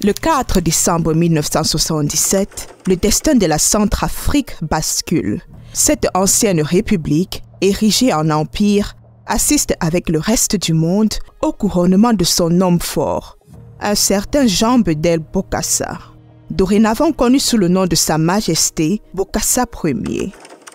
Le 4 décembre 1977, le destin de la Centrafrique bascule. Cette ancienne république, érigée en empire, assiste avec le reste du monde au couronnement de son homme fort, un certain Jean Bedel Bokassa, dorénavant connu sous le nom de Sa Majesté Bokassa Ier.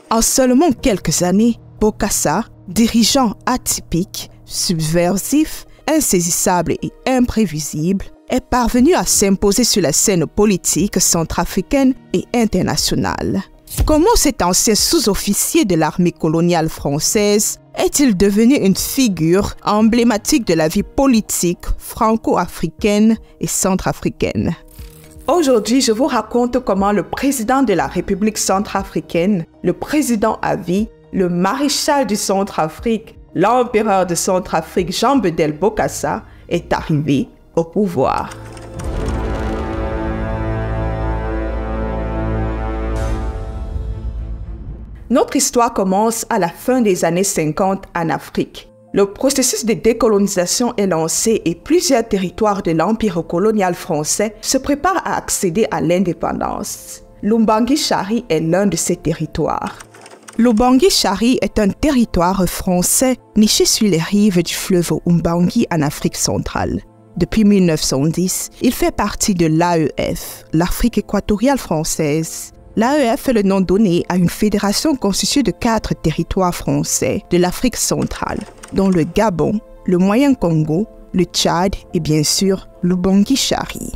En seulement quelques années, Bokassa, dirigeant atypique, subversif, insaisissable et imprévisible, est parvenu à s'imposer sur la scène politique centrafricaine et internationale. Comment cet ancien sous-officier de l'armée coloniale française est-il devenu une figure emblématique de la vie politique franco-africaine et centrafricaine? Aujourd'hui, je vous raconte comment le président de la République centrafricaine, le président à vie, le maréchal du Centrafrique, l'empereur de Centrafrique Jean Bedel Bokassa est arrivé au pouvoir. Notre histoire commence à la fin des années 50 en Afrique. Le processus de décolonisation est lancé et plusieurs territoires de l'empire colonial français se préparent à accéder à l'indépendance. L'Ubangi-Chari est l'un de ces territoires. L'Ubangi-Chari est un territoire français niché sur les rives du fleuve Ubangi en Afrique centrale. Depuis 1910, il fait partie de l'AEF, l'Afrique équatoriale française. L'AEF est le nom donné à une fédération constituée de 4 territoires français de l'Afrique centrale, dont le Gabon, le Moyen-Congo, le Tchad et bien sûr l'Ubangi-Chari.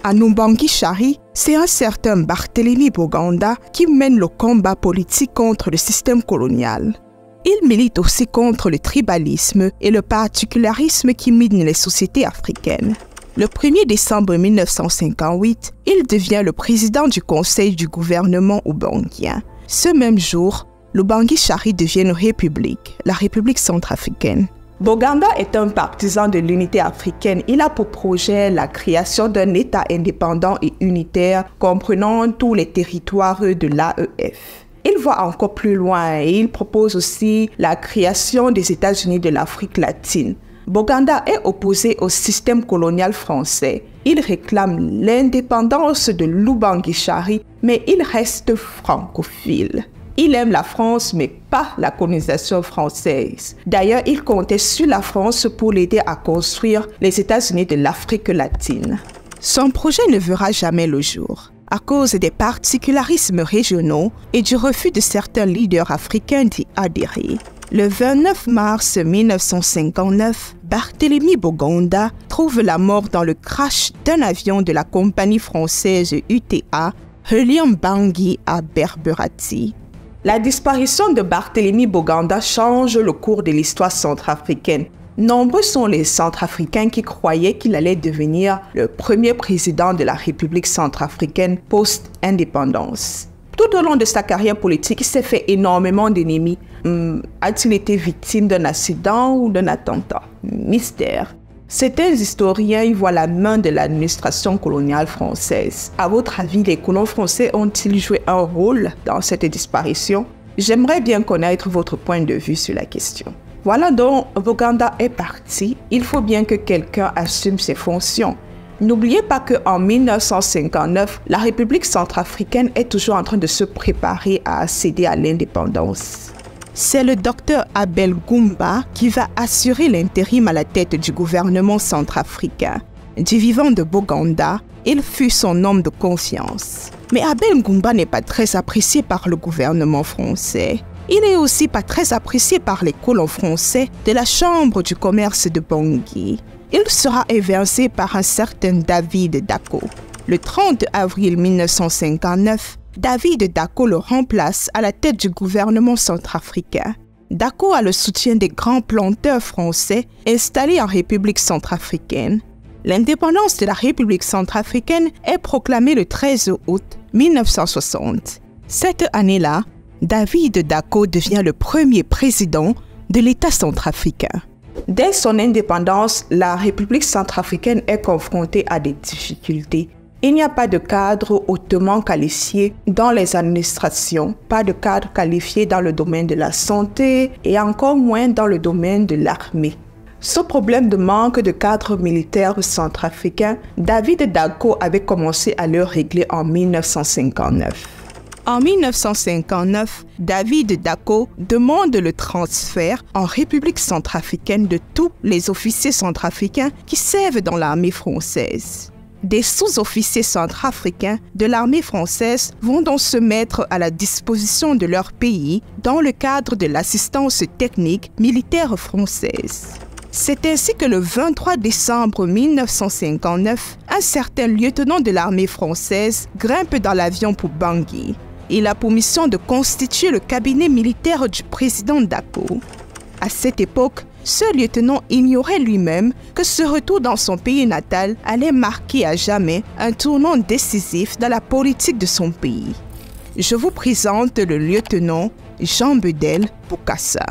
À Ubangi-Chari, c'est un certain Barthélemy Boganda qui mène le combat politique contre le système colonial. Il milite aussi contre le tribalisme et le particularisme qui minent les sociétés africaines. Le 1er décembre 1958, il devient le président du conseil du gouvernement ubangien. Ce même jour, l'Ubangi-Chari devient une république, la République centrafricaine. Boganda est un partisan de l'unité africaine. Il a pour projet la création d'un État indépendant et unitaire comprenant tous les territoires de l'AEF. Il va encore plus loin et il propose aussi la création des États-Unis de l'Afrique latine. Boganda est opposé au système colonial français. Il réclame l'indépendance de l'Ubangi-Chari, mais il reste francophile. Il aime la France, mais pas la colonisation française. D'ailleurs, il comptait sur la France pour l'aider à construire les États-Unis de l'Afrique latine. Son projet ne verra jamais le jour à cause des particularismes régionaux et du refus de certains leaders africains d'y adhérer. Le 29 mars 1959, Barthélemy Boganda trouve la mort dans le crash d'un avion de la compagnie française UTA reliant Bangui à Berberati. La disparition de Barthélemy Boganda change le cours de l'histoire centrafricaine. Nombreux sont les Centrafricains qui croyaient qu'il allait devenir le premier président de la République centrafricaine post-indépendance. Tout au long de sa carrière politique, il s'est fait énormément d'ennemis. A-t-il été victime d'un accident ou d'un attentat? Mystère. Certains historiens y voient la main de l'administration coloniale française. À votre avis, les colons français ont-ils joué un rôle dans cette disparition? J'aimerais bien connaître votre point de vue sur la question. Voilà donc, Boganda est parti. Il faut bien que quelqu'un assume ses fonctions. N'oubliez pas qu'en 1959, la République centrafricaine est toujours en train de se préparer à accéder à l'indépendance. C'est le docteur Abel Goumba qui va assurer l'intérim à la tête du gouvernement centrafricain. Du vivant de Boganda, il fut son homme de confiance. Mais Abel Goumba n'est pas très apprécié par le gouvernement français. Il n'est aussi pas très apprécié par les colons français de la Chambre du commerce de Bangui. Il sera évincé par un certain David Dacko. Le 30 avril 1959, David Dacko le remplace à la tête du gouvernement centrafricain. Dacko a le soutien des grands planteurs français installés en République centrafricaine. L'indépendance de la République centrafricaine est proclamée le 13 août 1960. Cette année-là, David Dacko devient le premier président de l'État centrafricain. Dès son indépendance, la République centrafricaine est confrontée à des difficultés. Il n'y a pas de cadre hautement qualifié dans les administrations, pas de cadre qualifié dans le domaine de la santé et encore moins dans le domaine de l'armée. Ce problème de manque de cadres militaires centrafricains, David Dacko avait commencé à le régler en 1959. En 1959, David Dacko demande le transfert en République centrafricaine de tous les officiers centrafricains qui servent dans l'armée française. Des sous-officiers centrafricains de l'armée française vont donc se mettre à la disposition de leur pays dans le cadre de l'assistance technique militaire française. C'est ainsi que le 23 décembre 1959, un certain lieutenant de l'armée française grimpe dans l'avion pour Bangui. Il a pour mission de constituer le cabinet militaire du président Dacko. À cette époque, ce lieutenant ignorait lui-même que ce retour dans son pays natal allait marquer à jamais un tournant décisif dans la politique de son pays. Je vous présente le lieutenant Jean Bedel Bokassa.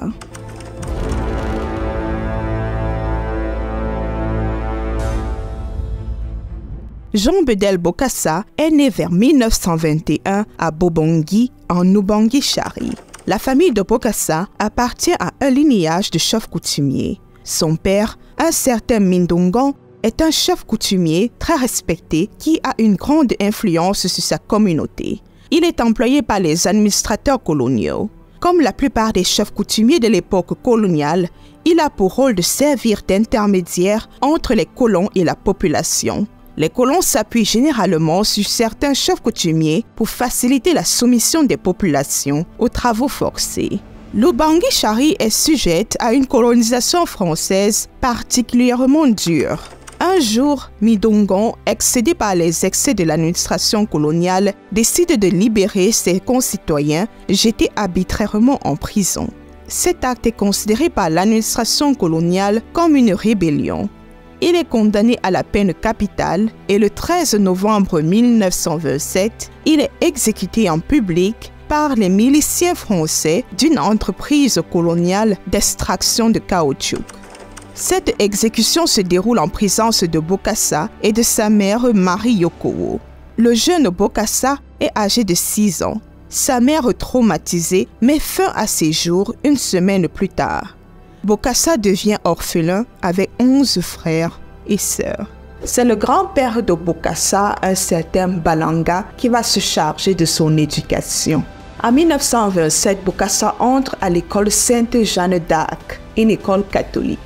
Jean Bedel Bokassa est né vers 1921 à Bobangui, en Ubangui-Chari. La famille de Bokassa appartient à un lignage de chefs coutumiers. Son père, un certain Mindongan, est un chef coutumier très respecté qui a une grande influence sur sa communauté. Il est employé par les administrateurs coloniaux. Comme la plupart des chefs coutumiers de l'époque coloniale, il a pour rôle de servir d'intermédiaire entre les colons et la population. Les colons s'appuient généralement sur certains chefs coutumiers pour faciliter la soumission des populations aux travaux forcés. L'Ubangui-Chari est sujette à une colonisation française particulièrement dure. Un jour, Mindongan, excédé par les excès de l'administration coloniale, décide de libérer ses concitoyens jetés arbitrairement en prison. Cet acte est considéré par l'administration coloniale comme une rébellion. Il est condamné à la peine capitale et le 13 novembre 1927, il est exécuté en public par les miliciens français d'une entreprise coloniale d'extraction de caoutchouc. Cette exécution se déroule en présence de Bokassa et de sa mère Marie Yokowo. Le jeune Bokassa est âgé de 6 ans. Sa mère traumatisée met fin à ses jours une semaine plus tard. Bokassa devient orphelin avec 11 frères et sœurs. C'est le grand-père de Bokassa, un certain Balanga, qui va se charger de son éducation. En 1927, Bokassa entre à l'école Sainte-Jeanne d'Arc, une école catholique.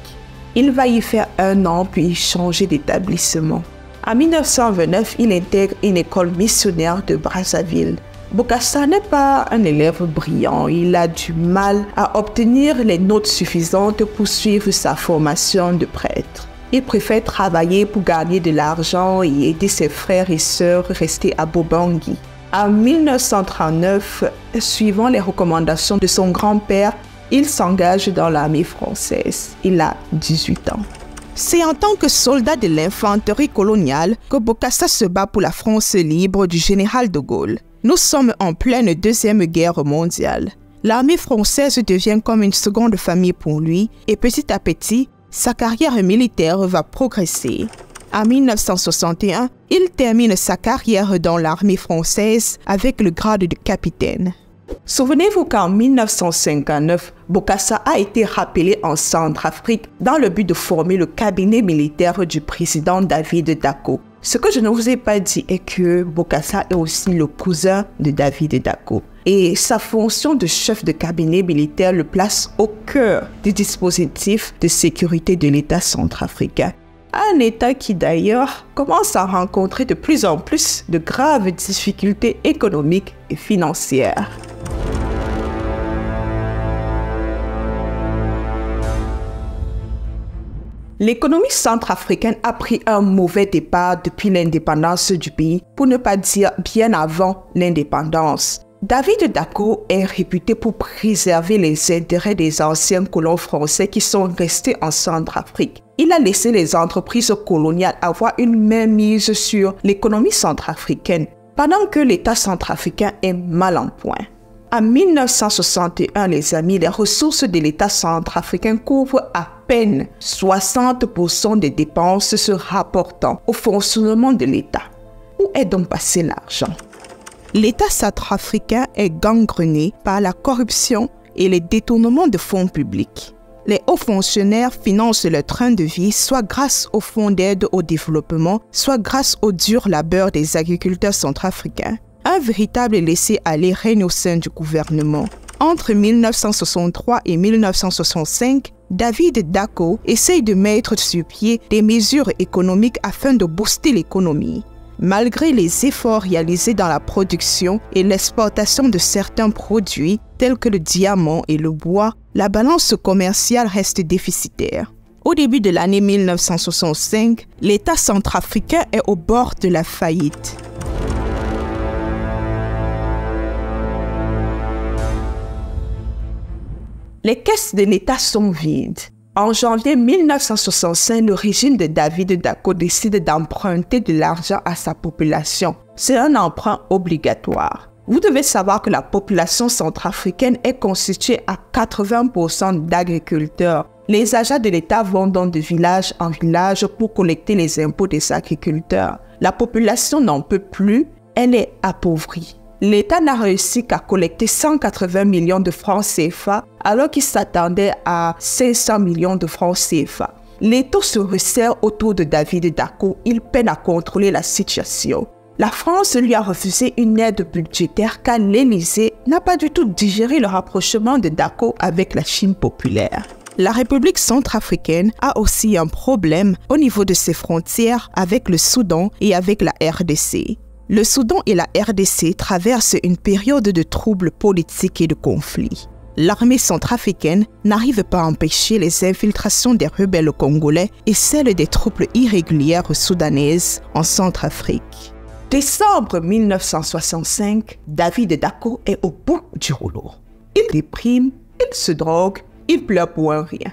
Il va y faire 1 an puis changer d'établissement. En 1929, il intègre une école missionnaire de Brazzaville. Bokassa n'est pas un élève brillant, il a du mal à obtenir les notes suffisantes pour suivre sa formation de prêtre. Il préfère travailler pour gagner de l'argent et aider ses frères et sœurs restés à Bobangui. En 1939, suivant les recommandations de son grand-père, il s'engage dans l'armée française. Il a 18 ans. C'est en tant que soldat de l'infanterie coloniale que Bokassa se bat pour la France libre du général de Gaulle. Nous sommes en pleine Deuxième Guerre mondiale. L'armée française devient comme une seconde famille pour lui et petit à petit, sa carrière militaire va progresser. En 1961, il termine sa carrière dans l'armée française avec le grade de capitaine. Souvenez-vous qu'en 1959, Bokassa a été rappelé en Centrafrique dans le but de former le cabinet militaire du président David Dacko. Ce que je ne vous ai pas dit est que Bokassa est aussi le cousin de David Dacko. Et sa fonction de chef de cabinet militaire le place au cœur du dispositif de sécurité de l'État centrafricain. Un État qui d'ailleurs commence à rencontrer de plus en plus de graves difficultés économiques et financières. L'économie centrafricaine a pris un mauvais départ depuis l'indépendance du pays, pour ne pas dire bien avant l'indépendance. David Dacko est réputé pour préserver les intérêts des anciens colons français qui sont restés en Centrafrique. Il a laissé les entreprises coloniales avoir une mainmise sur l'économie centrafricaine, pendant que l'État centrafricain est mal en point. En 1961, les amis, les ressources de l'État centrafricain couvrent à peine 60% des dépenses se rapportant au fonctionnement de l'État. Où est donc passé l'argent? L'État centrafricain est gangrené par la corruption et les détournements de fonds publics. Les hauts fonctionnaires financent leur train de vie soit grâce au fonds d'aide au développement, soit grâce au dur labeur des agriculteurs centrafricains. Un véritable laisser-aller règne au sein du gouvernement. Entre 1963 et 1965, David Dacko essaye de mettre sur pied des mesures économiques afin de booster l'économie. Malgré les efforts réalisés dans la production et l'exportation de certains produits tels que le diamant et le bois, la balance commerciale reste déficitaire. Au début de l'année 1965, l'État centrafricain est au bord de la faillite. Les caisses de l'État sont vides. En janvier 1965, le régime de David Dacko décide d'emprunter de l'argent à sa population. C'est un emprunt obligatoire. Vous devez savoir que la population centrafricaine est constituée à 80% d'agriculteurs. Les agents de l'État vont donc de village en village pour collecter les impôts des agriculteurs. La population n'en peut plus, elle est appauvrie. L'État n'a réussi qu'à collecter 180 millions de francs CFA alors qu'il s'attendait à 500 millions de francs CFA. L'étau se resserre autour de David Dacko, il peine à contrôler la situation. La France lui a refusé une aide budgétaire car l'Élysée n'a pas du tout digéré le rapprochement de Dacko avec la Chine populaire. La République centrafricaine a aussi un problème au niveau de ses frontières avec le Soudan et avec la RDC. Le Soudan et la RDC traversent une période de troubles politiques et de conflits. L'armée centrafricaine n'arrive pas à empêcher les infiltrations des rebelles congolais et celles des troupes irrégulières soudanaises en Centrafrique. Décembre 1965, David Dacko est au bout du rouleau. Il déprime, il se drogue, il pleure pour un rien.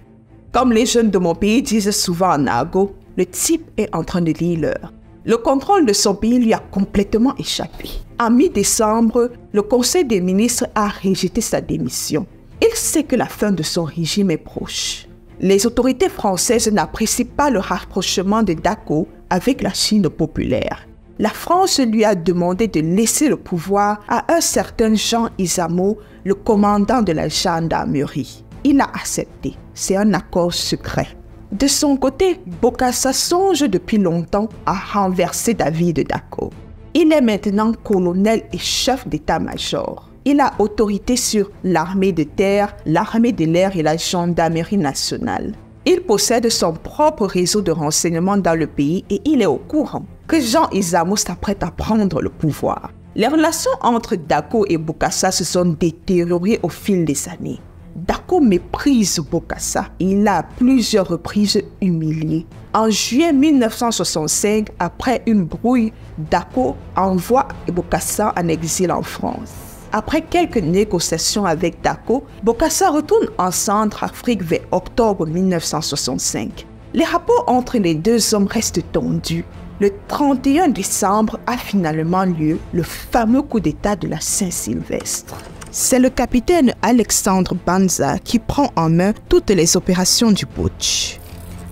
Comme les jeunes de mon pays disent souvent en argot, le type est en train de lire l'heure. Le contrôle de son pays lui a complètement échappé. En mi-décembre, le Conseil des ministres a rejeté sa démission. Il sait que la fin de son régime est proche. Les autorités françaises n'apprécient pas le rapprochement de Dacko avec la Chine populaire. La France lui a demandé de laisser le pouvoir à un certain Jean Izamo, le commandant de la gendarmerie. Il a accepté. C'est un accord secret. De son côté, Bokassa songe depuis longtemps à renverser David Dacko. Il est maintenant colonel et chef d'état-major. Il a autorité sur l'armée de terre, l'armée de l'air et la gendarmerie nationale. Il possède son propre réseau de renseignement dans le pays et il est au courant que Jean Izamo s'apprête à prendre le pouvoir. Les relations entre Dacko et Bokassa se sont détériorées au fil des années. Dacko méprise Bokassa et il l'a à plusieurs reprises humilié. En juillet 1965, après une brouille, Dacko envoie Bokassa en exil en France. Après quelques négociations avec Dacko, Bokassa retourne en Centrafrique vers octobre 1965. Les rapports entre les deux hommes restent tendus. Le 31 décembre a finalement lieu le fameux coup d'État de la Saint-Sylvestre. C'est le capitaine Alexandre Banza qui prend en main toutes les opérations du putsch.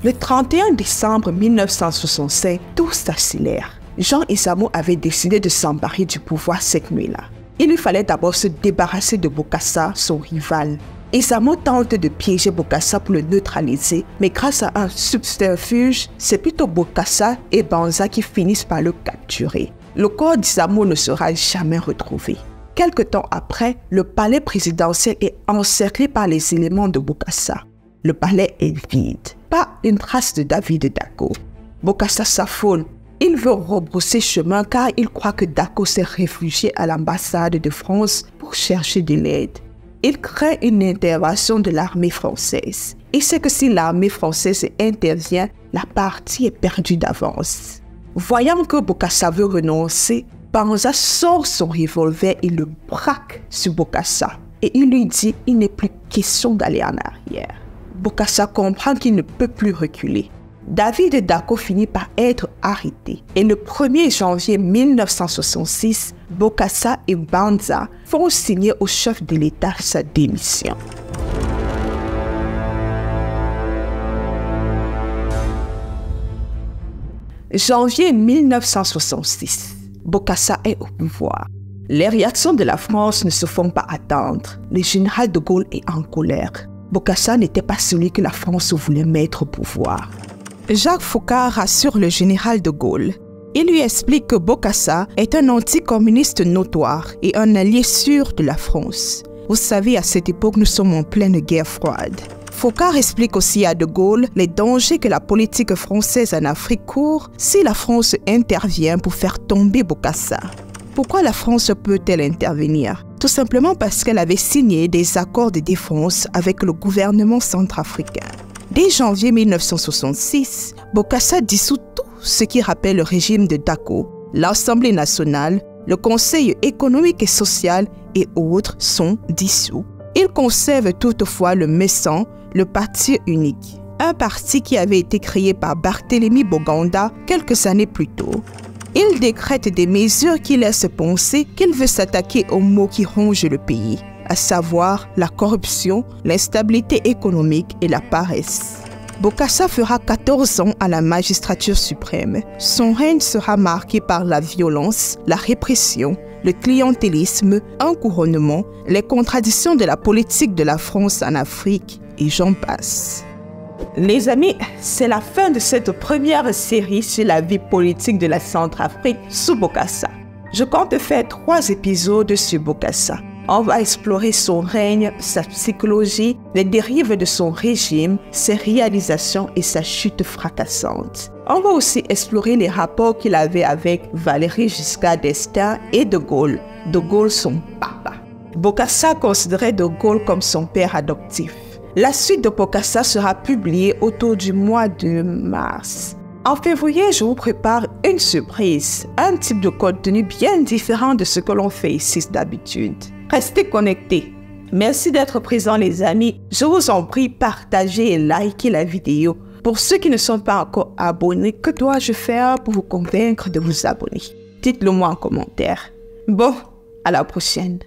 Le 31 décembre 1965, tout s'accélère. Jean Izamo avait décidé de s'emparer du pouvoir cette nuit-là. Il lui fallait d'abord se débarrasser de Bokassa, son rival. Izamo tente de piéger Bokassa pour le neutraliser, mais grâce à un subterfuge, c'est plutôt Bokassa et Banza qui finissent par le capturer. Le corps d'Izamo ne sera jamais retrouvé. Quelque temps après, le palais présidentiel est encerclé par les éléments de Bokassa. Le palais est vide. Pas une trace de David Dacko. Bokassa s'affole. Il veut rebrousser chemin car il croit que Dacko s'est réfugié à l'ambassade de France pour chercher de l'aide. Il craint une intervention de l'armée française. Il sait que si l'armée française intervient, la partie est perdue d'avance. Voyant que Bokassa veut renoncer, Banza sort son revolver et le braque sur Bokassa. Et il lui dit qu'il n'est plus question d'aller en arrière. Bokassa comprend qu'il ne peut plus reculer. David Dacko finit par être arrêté. Et le 1er janvier 1966, Bokassa et Banza font signer au chef de l'État sa démission. Janvier 1966. Bokassa est au pouvoir. Les réactions de la France ne se font pas attendre. Le général de Gaulle est en colère. Bokassa n'était pas celui que la France voulait mettre au pouvoir. Jacques Foccart rassure le général de Gaulle. Il lui explique que Bokassa est un anticommuniste notoire et un allié sûr de la France. Vous savez, à cette époque, nous sommes en pleine guerre froide. Foccart explique aussi à de Gaulle les dangers que la politique française en Afrique court si la France intervient pour faire tomber Bokassa. Pourquoi la France peut-elle intervenir? Tout simplement parce qu'elle avait signé des accords de défense avec le gouvernement centrafricain. Dès janvier 1966, Bokassa dissout tout ce qui rappelle le régime de Dako. L'Assemblée nationale, le Conseil économique et social et autres sont dissous. Il conserve toutefois le MESAN, le Parti unique, un parti qui avait été créé par Barthélemy Boganda quelques années plus tôt. Il décrète des mesures qui laissent penser qu'il veut s'attaquer aux maux qui rongent le pays, à savoir la corruption, l'instabilité économique et la paresse. Bokassa fera 14 ans à la magistrature suprême. Son règne sera marqué par la violence, la répression, le clientélisme, un couronnement, les contradictions de la politique de la France en Afrique, et j'en passe. Les amis, c'est la fin de cette première série sur la vie politique de la Centrafrique sous Bokassa. Je compte faire 3 épisodes sur Bokassa. On va explorer son règne, sa psychologie, les dérives de son régime, ses réalisations et sa chute fracassante. On va aussi explorer les rapports qu'il avait avec Valéry Giscard d'Estaing et de Gaulle son papa. Bokassa considérait de Gaulle comme son père adoptif. La suite de Bokassa sera publiée autour du mois de mars. En février, je vous prépare une surprise, un type de contenu bien différent de ce que l'on fait ici d'habitude. Restez connectés. Merci d'être présents les amis. Je vous en prie, partagez et likez la vidéo. Pour ceux qui ne sont pas encore abonnés, que dois-je faire pour vous convaincre de vous abonner? Dites-le moi en commentaire. Bon, à la prochaine.